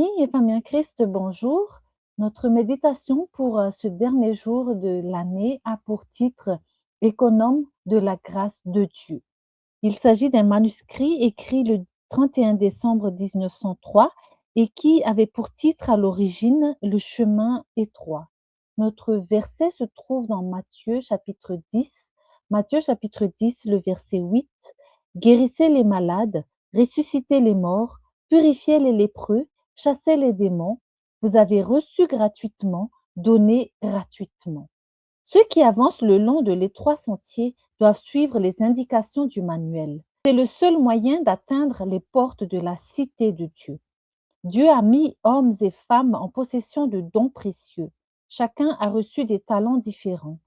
amis et famille en Christ, bonjour. Notre méditation pour ce dernier jour de l'année a pour titre Économe de la grâce de Dieu. Il s'agit d'un manuscrit écrit le 31 décembre 1903 et qui avait pour titre à l'origine Le chemin étroit. Notre verset se trouve dans Matthieu chapitre 10. Matthieu chapitre 10, le verset 8. Guérissez les malades, ressuscitez les morts, purifiez les lépreux, chassez les démons. Vous avez reçu gratuitement, donnez gratuitement. Ceux qui avancent le long de l'étroit sentier doivent suivre les indications du manuel. C'est le seul moyen d'atteindre les portes de la cité de Dieu. Dieu a mis hommes et femmes en possession de dons précieux. Chacun a reçu des talents différents.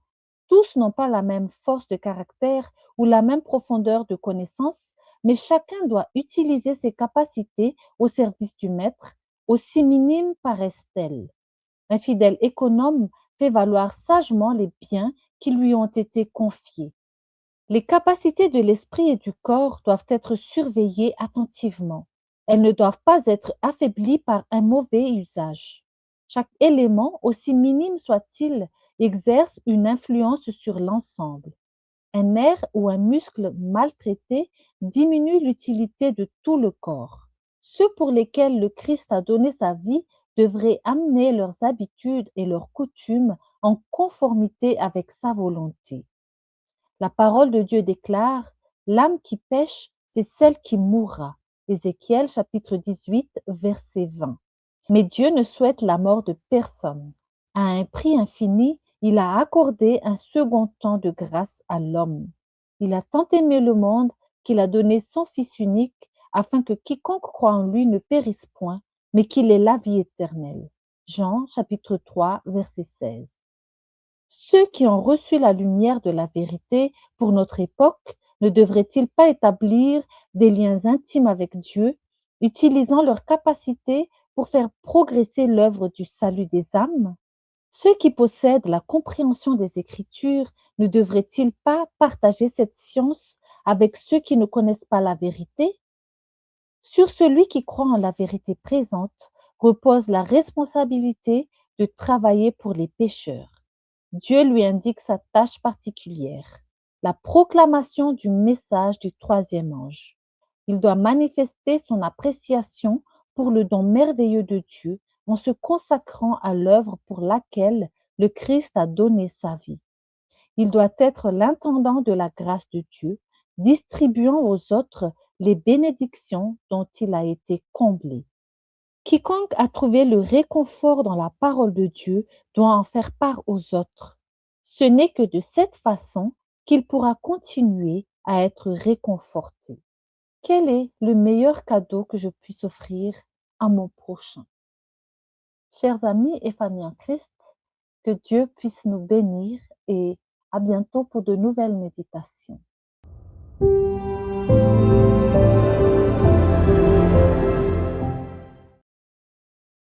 Tous n'ont pas la même force de caractère ou la même profondeur de connaissance, mais chacun doit utiliser ses capacités au service du Maître, aussi minimes paraissent-elles. Un fidèle économe fait valoir sagement les biens qui lui ont été confiés. Les capacités de l'esprit et du corps doivent être surveillées attentivement. Elles ne doivent pas être affaiblies par un mauvais usage. Chaque élément, aussi minime soit-il, exerce une influence sur l'ensemble. Un nerf ou un muscle maltraité diminue l'utilité de tout le corps. Ceux pour lesquels le Christ a donné sa vie devraient amener leurs habitudes et leurs coutumes en conformité avec sa volonté. La parole de Dieu déclare: l'âme qui pêche, c'est celle qui mourra. Ézéchiel chapitre 18, verset 20. Mais Dieu ne souhaite la mort de personne. À un prix infini, il a accordé un second temps de grâce à l'homme. Il a tant aimé le monde qu'il a donné son Fils unique afin que quiconque croit en lui ne périsse point, mais qu'il ait la vie éternelle. Jean chapitre 3, verset 16. Ceux qui ont reçu la lumière de la vérité pour notre époque ne devraient-ils pas établir des liens intimes avec Dieu, utilisant leurs capacités pour faire progresser l'œuvre du salut des âmes? Ceux qui possèdent la compréhension des Écritures ne devraient-ils pas partager cette science avec ceux qui ne connaissent pas la vérité? Sur celui qui croit en la vérité présente repose la responsabilité de travailler pour les pécheurs. Dieu lui indique sa tâche particulière, la proclamation du message du troisième ange. Il doit manifester son appréciation pour le don merveilleux de Dieu en se consacrant à l'œuvre pour laquelle le Christ a donné sa vie. Il doit être l'intendant de la grâce de Dieu, distribuant aux autres les bénédictions dont il a été comblé. Quiconque a trouvé le réconfort dans la parole de Dieu doit en faire part aux autres. Ce n'est que de cette façon qu'il pourra continuer à être réconforté. Quel est le meilleur cadeau que je puisse offrir à mon prochain? Chers amis et familles en Christ, que Dieu puisse nous bénir et à bientôt pour de nouvelles méditations.